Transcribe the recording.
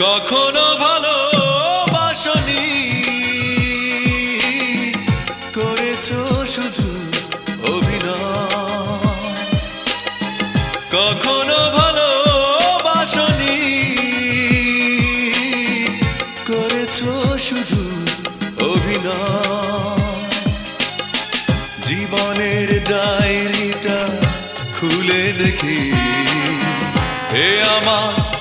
কখনো ভালোবাসনি, করেছো শুধু অভিনয়। কখনো ভালোবাসনি, করেছো শুধু অভিনয়। জীবনের ডায়েরিটা খুলে দেখি, এ আমার